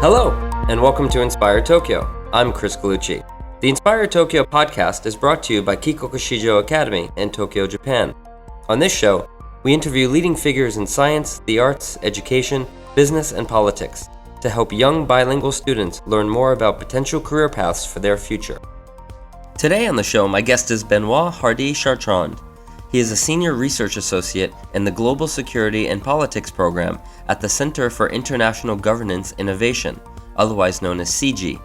Hello, and welcome to Inspire Tokyo. I'm Chris Galucci. The Inspire Tokyo podcast is brought to you by Kikoku Shijo Academy in Tokyo, Japan. On this show, we interview leading figures in science, the arts, education, business, and politics to help young bilingual students learn more about potential career paths for their future. Today on the show, my guest is Benoit Hardy-Chartrand. He is a senior research associate in the Global Security and Politics program at the Center for International Governance Innovation, otherwise known as CIGI,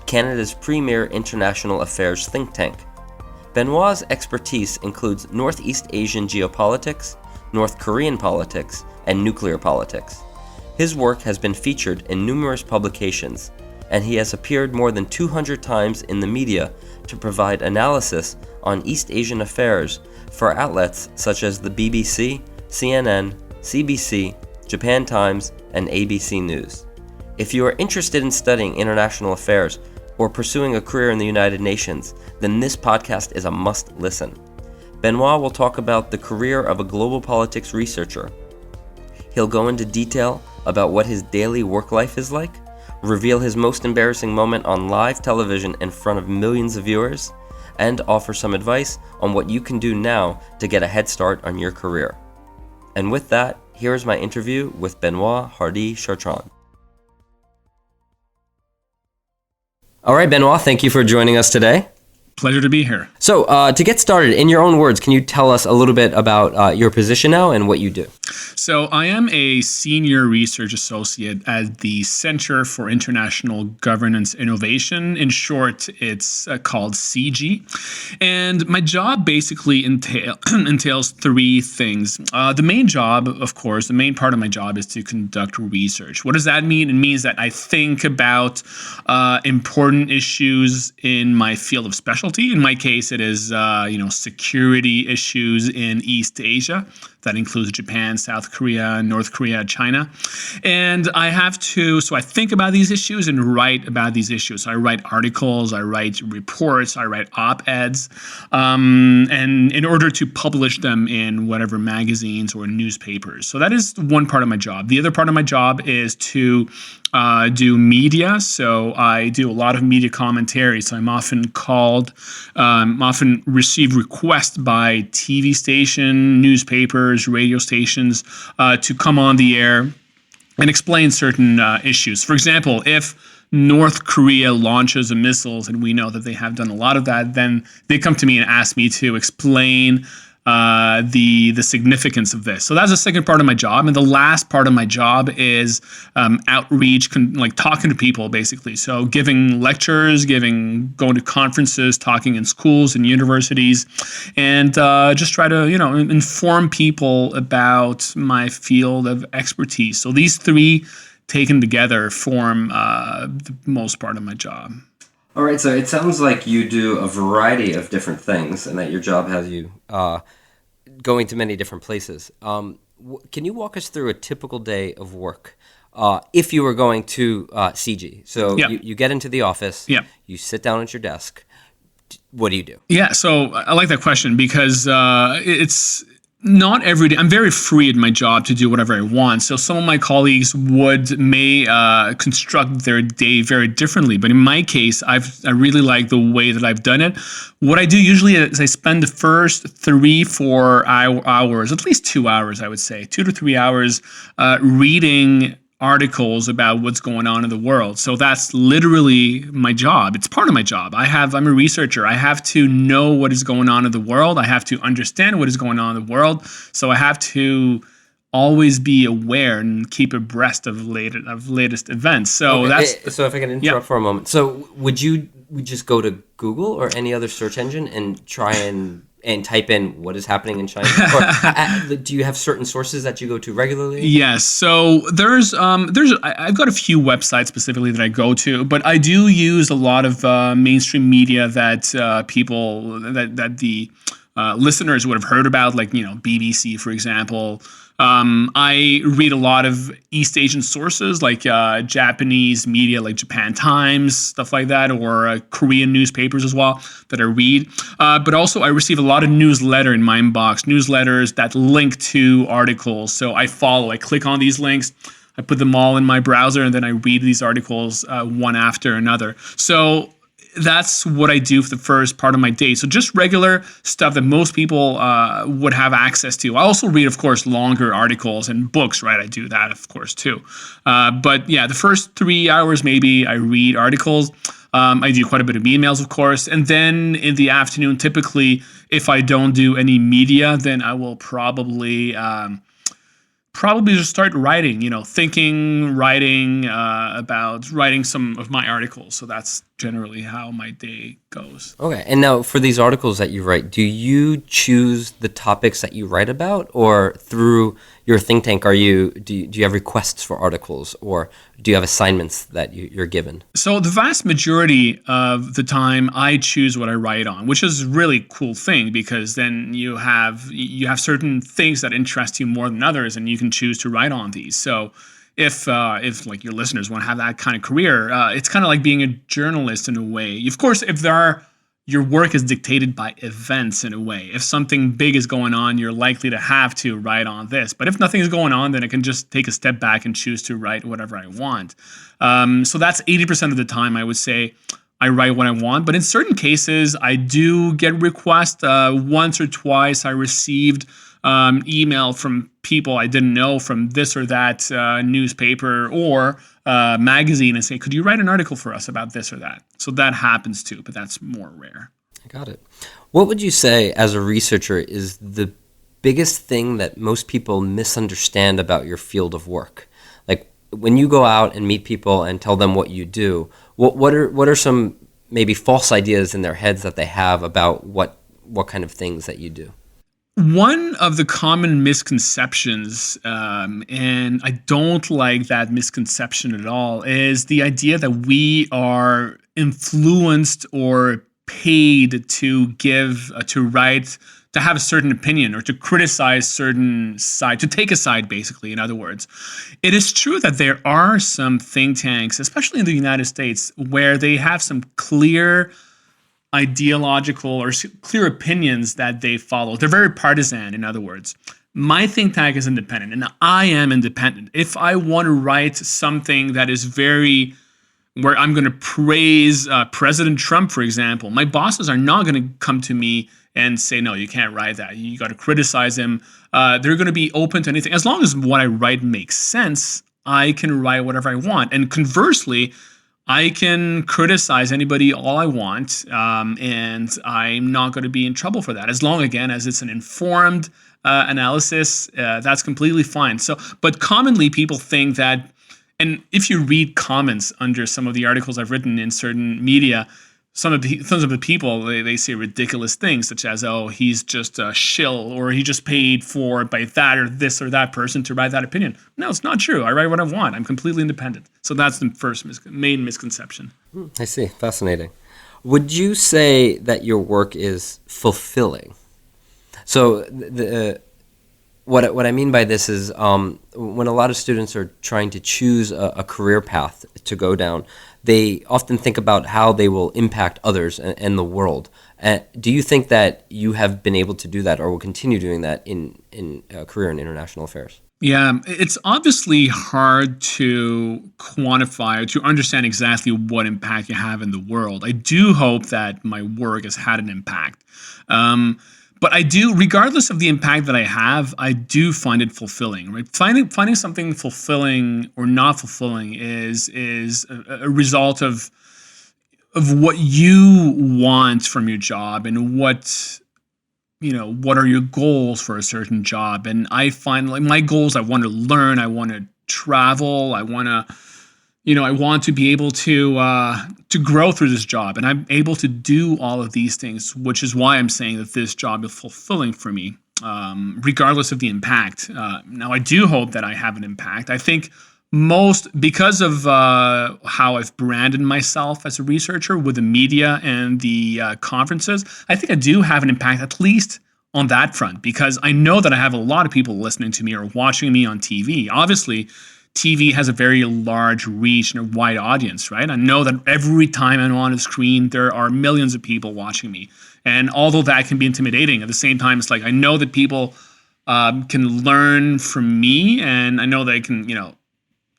Canada's premier international affairs think tank. Benoit's expertise includes Northeast Asian geopolitics, North Korean politics, and nuclear politics. His work has been featured in numerous publications, and he has appeared more than 200 times in the media to provide analysis on East Asian affairs for outlets such as the BBC, CNN, CBC, Japan Times, and ABC News. If you are interested in studying international affairs or pursuing a career in the United Nations, then this podcast is a must listen. Benoit will talk about the career of a global politics researcher. He'll go into detail about what his daily work life is like, reveal his most embarrassing moment on live television in front of millions of viewers, and offer some advice on what you can do now to get a head start on your career. And with that, here is my interview with Benoit Hardy-Chartrand. All right, Benoit, thank you for joining us today. Pleasure to be here. So, to get started, in your own words, can you tell us a little bit about your position now and what you do? So, I am a senior research associate at the Center for International Governance Innovation. In short, it's called CIGI. And my job basically entails three things. The main job, of course, the main part of my job is to conduct research. What does that mean? It means that I think about important issues in my field of specialty. In my case, it is security issues in East Asia. That includes Japan, South Korea, North Korea, China. And I think about these issues and write about these issues. So I write articles, I write reports, I write op-eds, and in order to publish them in whatever magazines or newspapers. So that is one part of my job. The other part of my job is to do media. So I do a lot of media commentary. So I'm often often receive requests by TV station, newspapers, radio stations to come on the air and explain certain issues. For example, if North Korea launches missiles, and we know that they have done a lot of that, then they come to me and ask me to explain the significance of this. So that's the second part of my job. And the last part of my job is outreach, talking to people, basically. So giving lectures, going to conferences, talking in schools and universities, and just try to, inform people about my field of expertise. So these three taken together form the most part of my job. All right, so it sounds like you do a variety of different things and that your job has you going to many different places. Can you walk us through a typical day of work if you were going to CIGI? So you get into the office, you sit down at your desk. What do you do? Yeah, so I like that question because it's not every day. I'm very free in my job to do whatever I want. So some of my colleagues may construct their day very differently. But in my case, I really like the way that I've done it. What I do usually is I spend the first 3-4 hours, at least 2 hours, I would say, 2 to 3 hours, reading articles about what's going on in the world. So that's literally my job. It's part of my job. I'm a researcher. I have to know what is going on in the world. I have to understand what is going on in the world. So I have to always be aware and keep abreast of latest events. So So if I can interrupt for a moment. So would you just go to Google or any other search engine and try and type in what is happening in China? Or do you have certain sources that you go to regularly? Yes. So I've got a few websites specifically that I go to, but I do use a lot of mainstream media that the listeners would have heard about, like BBC, for example. I read a lot of East Asian sources like Japanese media like Japan Times, stuff like that, or Korean newspapers as well that I read. But also I receive a lot of newsletter in my inbox, newsletters that link to articles. So I click on these links. I put them all in my browser, and then I read these articles one after another. So that's what I do for the first part of my day. So just regular stuff that most people would have access to. I also read, of course, longer articles and books, right? I do that, of course, too. But yeah, the first 3 hours, maybe I read articles. I do quite a bit of emails, of course. And then in the afternoon, typically, if I don't do any media, then I will probably just start writing, writing about writing some of my articles. So that's generally how my day goes. Okay. And now for these articles that you write, do you choose the topics that you write about, or through your think tank, do you have requests for articles, or do you have assignments that you're given? So the vast majority of the time I choose what I write on, which is a really cool thing, because then you have certain things that interest you more than others, and you can choose to write on these. So if like your listeners want to have that kind of career, it's kind of like being a journalist in a way. Of course, your work is dictated by events in a way. If something big is going on, you're likely to have to write on this. But if nothing is going on, then I can just take a step back and choose to write whatever I want. So that's 80% of the time, I would say, I write what I want. But in certain cases, I do get requests. Once or twice, I received email from people I didn't know from this or that newspaper or magazine and say, could you write an article for us about this or that? So that happens too, but that's more rare. I got it. What would you say as a researcher is the biggest thing that most people misunderstand about your field of work? Like when you go out and meet people and tell them what you do, what are some maybe false ideas in their heads that they have about what kind of things that you do? One of the common misconceptions, and I don't like that misconception at all, is the idea that we are influenced or paid to write, to have a certain opinion or to criticize certain side, to take a side, basically, in other words. It is true that there are some think tanks, especially in the United States, where they have some clear ideological or clear opinions that they follow. They're very partisan, in other words. My think tank is independent, and I am independent. If I want to write something that is where I'm going to praise President Trump, for example, my bosses are not going to come to me and say, no, you can't write that. You got to criticize him. They're going to be open to anything. As long as what I write makes sense, I can write whatever I want. And conversely, I can criticize anybody all I want, and I'm not going to be in trouble for that. As long, again, as it's an informed analysis, that's completely fine. But commonly people think that, and if you read comments under some of the articles I've written in certain media, some of the people, they say ridiculous things such as, oh, he's just a shill, or he just paid for by that or this or that person to write that opinion. No, it's not true. I write what I want. I'm completely independent. So that's the first main misconception. I see. Fascinating. Would you say that your work is fulfilling? So what I mean by this is when a lot of students are trying to choose a career path to go down, they often think about how they will impact others and the world. Do you think that you have been able to do that, or will continue doing that in a career in international affairs? Yeah, it's obviously hard to quantify, to understand exactly what impact you have in the world. I do hope that my work has had an impact. But I do, regardless of the impact that I have, I do find it fulfilling. Right? Finding something fulfilling or not fulfilling is a result of what you want from your job, and what are your goals for a certain job. And I find, like, my goals, I want to learn, I want to travel, I want to be able to grow through this job, and I'm able to do all of these things, which is why I'm saying that this job is fulfilling for me, regardless of the impact. Now, I do hope that I have an impact. I think because of how I've branded myself as a researcher with the media and the conferences, I think I do have an impact, at least on that front, because I know that I have a lot of people listening to me or watching me on TV. Obviously, TV has a very large reach and a wide audience, right? I know that every time I'm on a screen, there are millions of people watching me. And although that can be intimidating, at the same time, it's like I know that people can learn from me, and I know they can,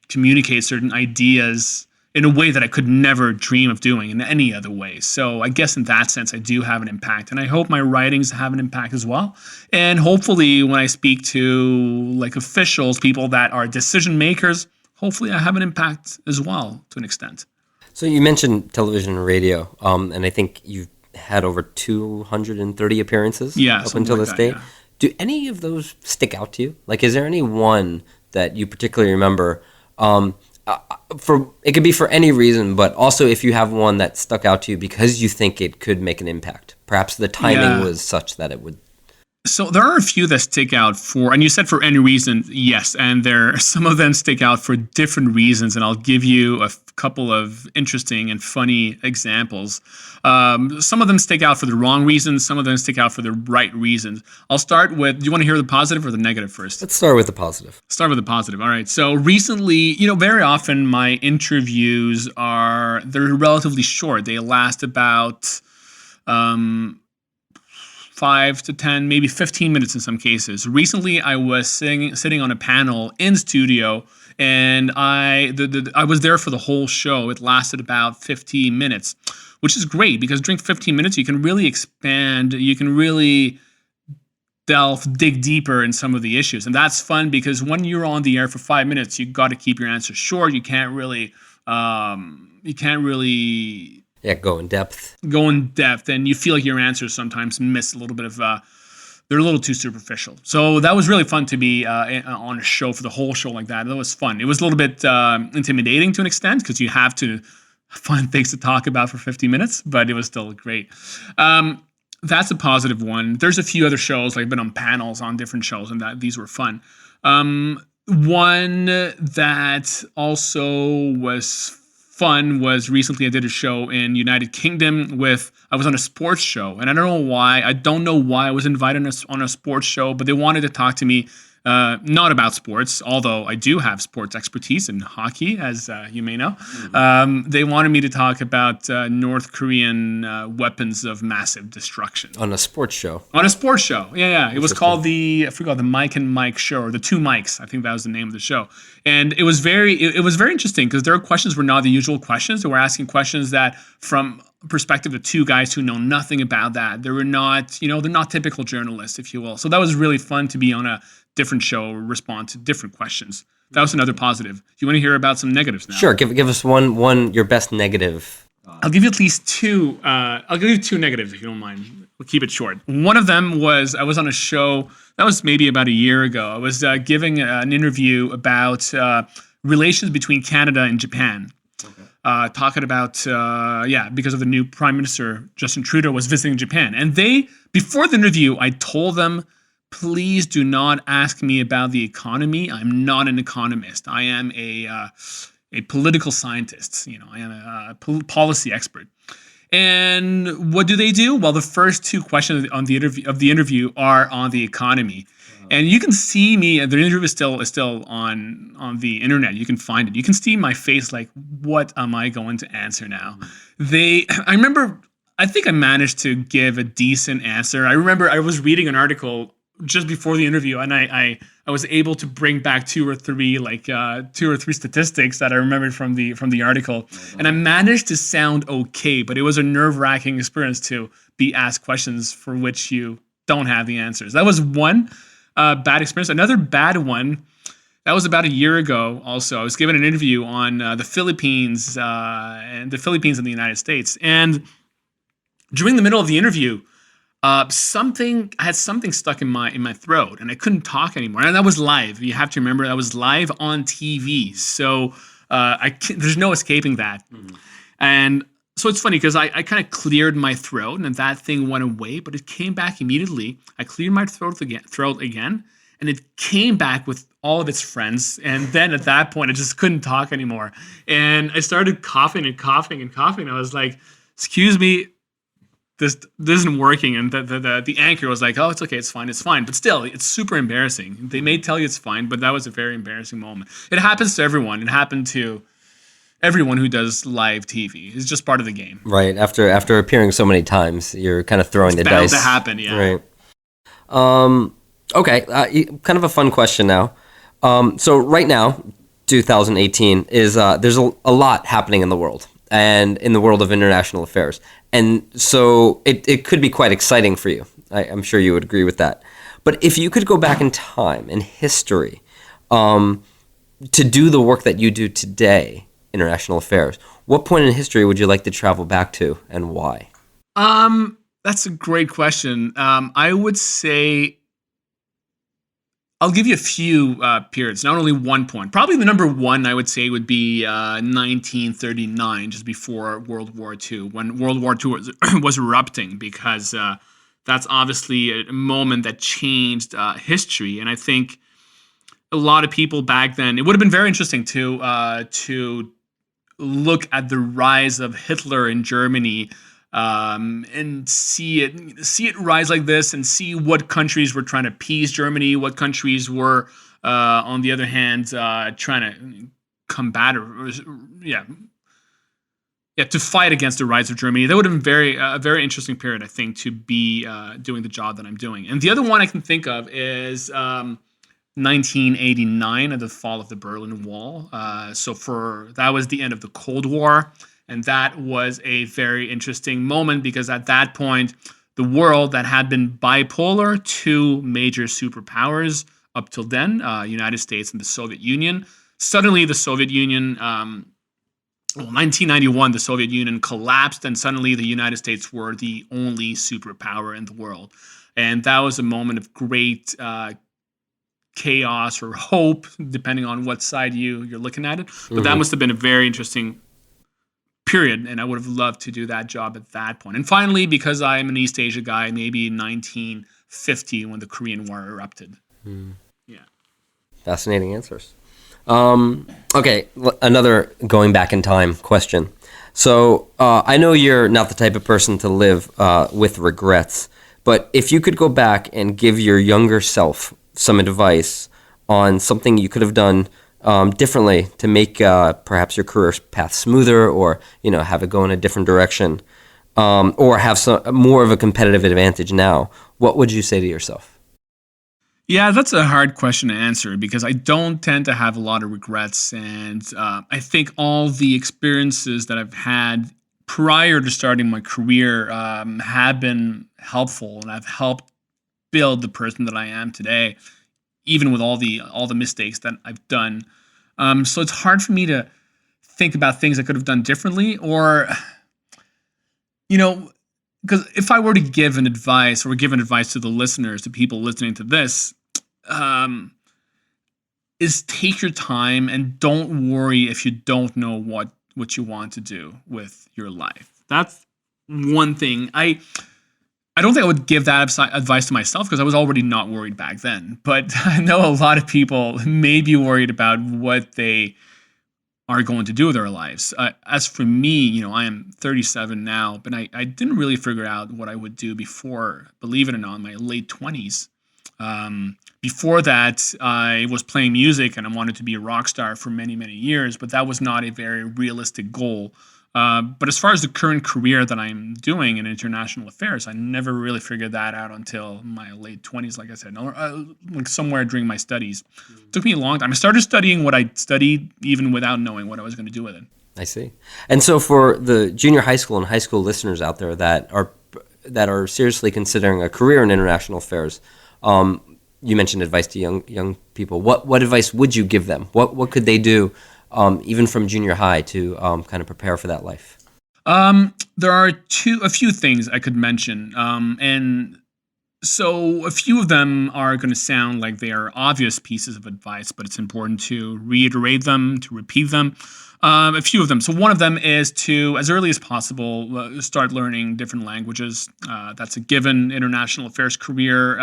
communicate certain ideas in a way that I could never dream of doing in any other way. So I guess in that sense, I do have an impact, and I hope my writings have an impact as well. And hopefully when I speak to like officials, people that are decision makers, hopefully I have an impact as well to an extent. So you mentioned television and radio, and I think you've had over 230 appearances up until this date. Yeah. Do any of those stick out to you? Like, is there any one that you particularly remember? For it could be for any reason, but also if you have one that stuck out to you because you think it could make an impact. Perhaps the timing was such that it would. So there are a few that stick out for, and you said for any reason, yes, and some of them stick out for different reasons, and I'll give you a couple of interesting and funny examples. Some of them stick out for the wrong reasons, some of them stick out for the right reasons. I'll start with, do you want to hear the positive or the negative first? Let's start with the positive. Start with the positive. All right. So recently, very often my interviews they're relatively short. They last about 5 to 10, maybe 15 minutes in some cases. Recently, I was sitting on a panel in studio, and I was there for the whole show. It lasted about 15 minutes, which is great because during 15 minutes, you can really expand, you can really dig deeper in some of the issues. And that's fun because when you're on the air for 5 minutes, you got to keep your answers short. You can't really go in depth. And you feel like your answers sometimes miss a little bit of, they're a little too superficial. So that was really fun to be on a show for the whole show like that. That was fun. It was a little bit intimidating to an extent because you have to find things to talk about for 50 minutes, but it was still great. That's a positive one. There's a few other shows, like I've been on panels on different shows, and these were fun. One that also was fun was recently I did a show in United Kingdom I was on a sports show, and I don't know why I was invited on a sports show, but they wanted to talk to me not about sports, although I do have sports expertise in hockey, as you may know. They wanted me to talk about North Korean weapons of massive destruction. On a sports show? On a sports show, yeah. It was called the Mike and Mike show, or the Two Mikes. I think that was the name of the show. And it was very interesting because their questions were not the usual questions. They were asking questions that from perspective of two guys who know nothing about that. They were not, they're not typical journalists, if you will. So that was really fun to be on a different show, respond to different questions. That was another positive. Do you want to hear about some negatives now? Sure. Give us one your best negative. I'll give you at least two. I'll give you two negatives if you don't mind. We'll keep it short. One of them was I was on a show that was maybe about a year ago. I was giving an interview about relations between Canada and Japan. Talking about, because of the new Prime Minister, Justin Trudeau, was visiting Japan. And before the interview, I told them, please do not ask me about the economy. I'm not an economist. I am a political scientist. I am a policy expert. And what do? Well, the first two questions of the interview are on the economy. And you can see me. The interview is still on the internet. You can find it. You can see my face. Like, what am I going to answer now? I think I managed to give a decent answer. I remember I was reading an article just before the interview, and I was able to bring back two or three statistics that I remembered from the article, and I managed to sound okay. But it was a nerve-wracking experience to be asked questions for which you don't have the answers. That was one bad experience. Another bad one, that was about a year ago also. I was given an interview on the Philippines and the United States. And during the middle of the interview, I had something stuck in my throat, and I couldn't talk anymore. And that was live. You have to remember that was live on TV. So there's no escaping that. Mm-hmm. And so it's funny because I kind of cleared my throat, and that thing went away, but it came back immediately. I cleared my throat again, and it came back with all of its friends. And then at that point, I just couldn't talk anymore. And I started coughing and coughing and coughing. I was like, excuse me, this isn't working. And the anchor was like, oh, it's okay, it's fine. But still, it's super embarrassing. They may tell you it's fine, but that was a very embarrassing moment. It happens to everyone. It happened to everyone who does live TV. It's just part of the game. Right. After appearing so many times, you're kind of throwing the dice. It's bound to happen, yeah. Right. Okay. Kind of a fun question now. So right now, 2018 is there's a lot happening in the world and in the world of international affairs. And so it could be quite exciting for you. I'm sure you would agree with that. But if you could go back in time, in history, to do the work that you do today, international affairs, what point in history would you like to travel back to and why? That's a great question. I would say I'll give you a few periods, not only one point. Probably the number one I would say would be 1939, just before World War II, when World War II was erupting, because that's obviously a moment that changed history. And I think a lot of people back then, it would have been very interesting to look at the rise of Hitler in Germany, and see it rise like this, and see what countries were trying to appease Germany, what countries were, on the other hand, trying to combat to fight against the rise of Germany. That would have been a very interesting period, I think, to be doing the job that I'm doing. And the other one I can think of is 1989, at the fall of the Berlin Wall. That was the end of the Cold War. And that was a very interesting moment, because at that point, the world that had been bipolar, two major superpowers up till then, United States and the Soviet Union, suddenly the Soviet Union, 1991, the Soviet Union collapsed, and suddenly the United States were the only superpower in the world. And that was a moment of great chaos or hope, depending on what side you're looking at it. But that must have been a very interesting period, and I would have loved to do that job at that point. And finally, because I'm an East Asia guy, maybe 1950, when the Korean War erupted. Yeah. Fascinating answers. Okay, another going back in time question. So I know you're not the type of person to live with regrets, but if you could go back and give your younger self some advice on something you could have done differently to make perhaps your career path smoother, or have it go in a different direction, or have more of a competitive advantage now, what would you say to yourself? Yeah, that's a hard question to answer, because I don't tend to have a lot of regrets, and I think all the experiences that I've had prior to starting my career have been helpful, and have helped build the person that I am today, even with all the mistakes that I've done. So it's hard for me to think about things I could have done differently, or, because if I were to give an advice to the listeners, to people listening to this, is take your time and don't worry if you don't know what you want to do with your life. That's one thing. I don't think I would give that advice to myself, because I was already not worried back then. But I know a lot of people may be worried about what they are going to do with their lives. As for me, I am 37 now, but I didn't really figure out what I would do before, believe it or not, in my late 20s. Before that, I was playing music, and I wanted to be a rock star for many, many years, but that was not a very realistic goal. But as far as the current career that I'm doing in international affairs, I never really figured that out until my late 20s, like I said, like somewhere during my studies. It took me a long time. I started studying what I studied even without knowing what I was going to do with it. I see. And so for the junior high school and high school listeners out there that are seriously considering a career in international affairs, you mentioned advice to young people. What advice would you give them? What could they do, even from junior high, to kind of prepare for that life? There are a few things I could mention, and so a few of them are going to sound like they are obvious pieces of advice, but it's important to reiterate them, to repeat them. A few of them. So one of them is to, as early as possible, start learning different languages. That's a given. International affairs career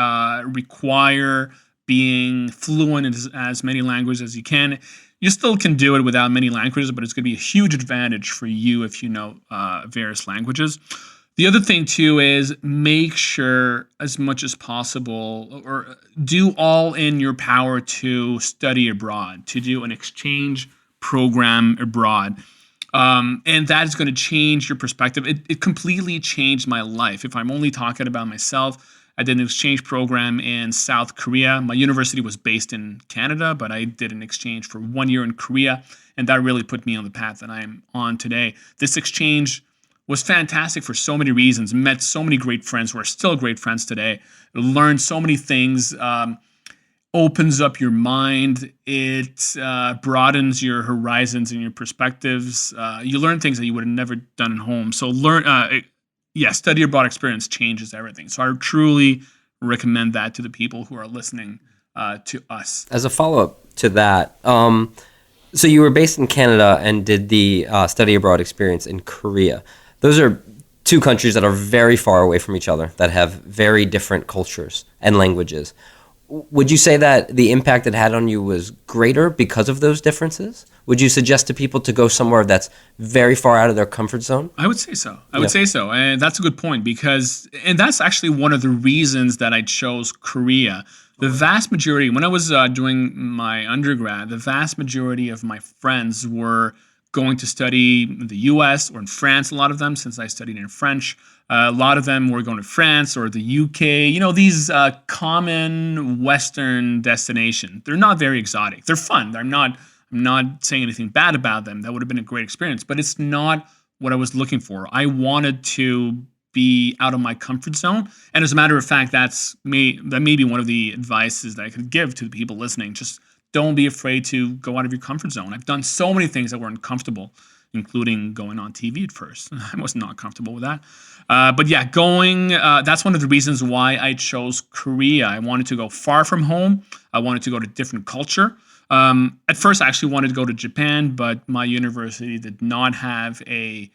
require being fluent in as many languages as you can. You still can do it without many languages, but it's going to be a huge advantage for you if you know various languages. The other thing, too, is make sure as much as possible, or do all in your power to study abroad, to do an exchange program abroad. And that is going to change your perspective. It completely changed my life. If I'm only talking about myself, I did an exchange program in South Korea. My university was based in Canada, but I did an exchange for 1 year in Korea, and that really put me on the path that I'm on today. This exchange was fantastic for so many reasons. Met so many great friends who are still great friends today. Learned so many things. Opens up your mind. It broadens your horizons and your perspectives. You learn things that you would have never done at home. So study abroad experience changes everything. So I truly recommend that to the people who are listening to us. As a follow-up to that, so you were based in Canada and did the study abroad experience in Korea. Those are two countries that are very far away from each other, that have very different cultures and languages. Would you say that the impact it had on you was greater because of those differences? Would you suggest to people to go somewhere that's very far out of their comfort zone? I would say so. And that's a good point and that's actually one of the reasons that I chose Korea. The vast majority, when I was doing my undergrad, the vast majority of my friends were going to study in the US or in France, a lot of them, since I studied in French. A lot of them were going to France or the UK. These common Western destinations. They're not very exotic. They're fun. I'm not saying anything bad about them. That would have been a great experience, but it's not what I was looking for. I wanted to be out of my comfort zone. And as a matter of fact, that may be one of the advices that I could give to the people listening. Just don't be afraid to go out of your comfort zone. I've done so many things that were uncomfortable, including going on TV at first. I was not comfortable with that. But yeah, that's one of the reasons why I chose Korea. I wanted to go far from home. I wanted to go to different culture. At first, I actually wanted to go to Japan, but my university did not have a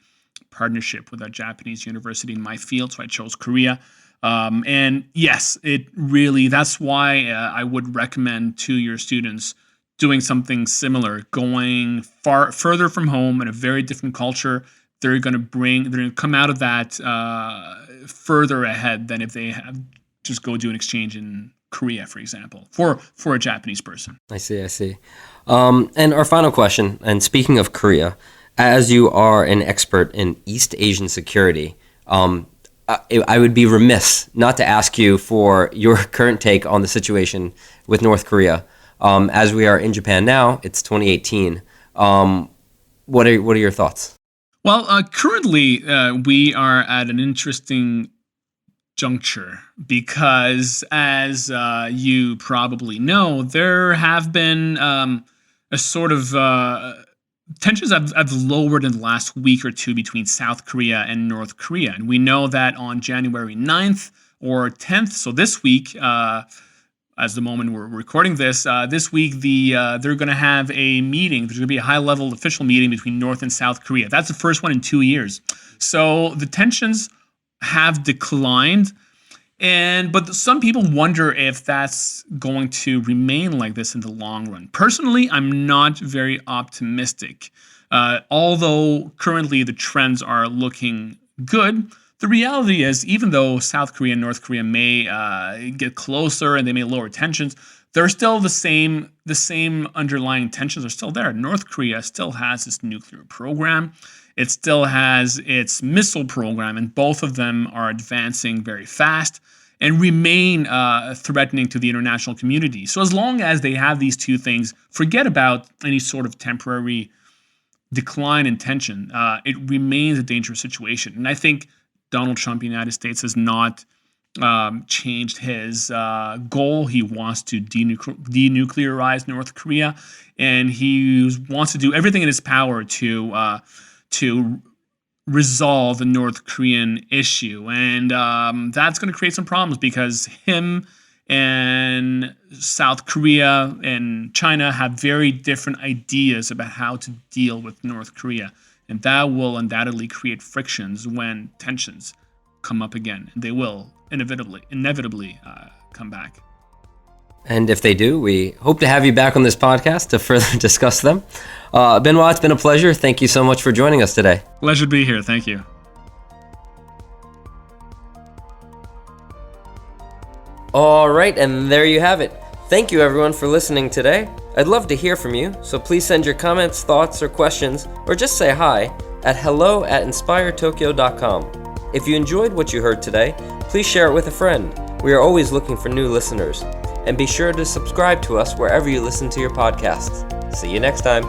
partnership with a Japanese university in my field, so I chose Korea. And yes, that's why I would recommend to your students doing something similar, going further from home in a very different culture. They're going to come out of that further ahead than if they just go do an exchange in Korea, for example, for a Japanese person. I see. And our final question, and speaking of Korea, as you are an expert in East Asian security, I would be remiss not to ask you for your current take on the situation with North Korea. As we are in Japan now, it's 2018. What are your thoughts? Well, currently we are at an interesting juncture because, as you probably know, there have been a sort of tensions have lowered in the last week or two between South Korea and North Korea. And we know that on January 9th or 10th, so this week, as the moment we're recording this week, they're going to have a meeting. There's going to be a high-level official meeting between North and South Korea. That's the first one in 2 years. So the tensions have declined. But some people wonder if that's going to remain like this in the long run. Personally, I'm not very optimistic. Although currently the trends are looking good, the reality is, even though South Korea and North Korea may get closer and they may lower tensions, they're still the same underlying tensions are still there. North Korea still has its nuclear program. It still has its missile program, and both of them are advancing very fast and remain threatening to the international community. So as long as they have these two things, forget about any sort of temporary decline in tension. It remains a dangerous situation. And I think Donald Trump, the United States, has not changed his goal. He wants to denuclearize North Korea, and he wants to do everything in his power to resolve the North Korean issue. And that's going to create some problems because him and South Korea and China have very different ideas about how to deal with North Korea. And that will undoubtedly create frictions when tensions come up again. And they will inevitably come back. And if they do, we hope to have you back on this podcast to further discuss them. Benoit, it's been a pleasure. Thank you so much for joining us today. Pleasure to be here. Thank you. All right, and there you have it. Thank you, everyone, for listening today. I'd love to hear from you, so please send your comments, thoughts, or questions, or just say hi at hello@inspiretokyo.com. If you enjoyed what you heard today, please share it with a friend. We are always looking for new listeners. And be sure to subscribe to us wherever you listen to your podcasts. See you next time.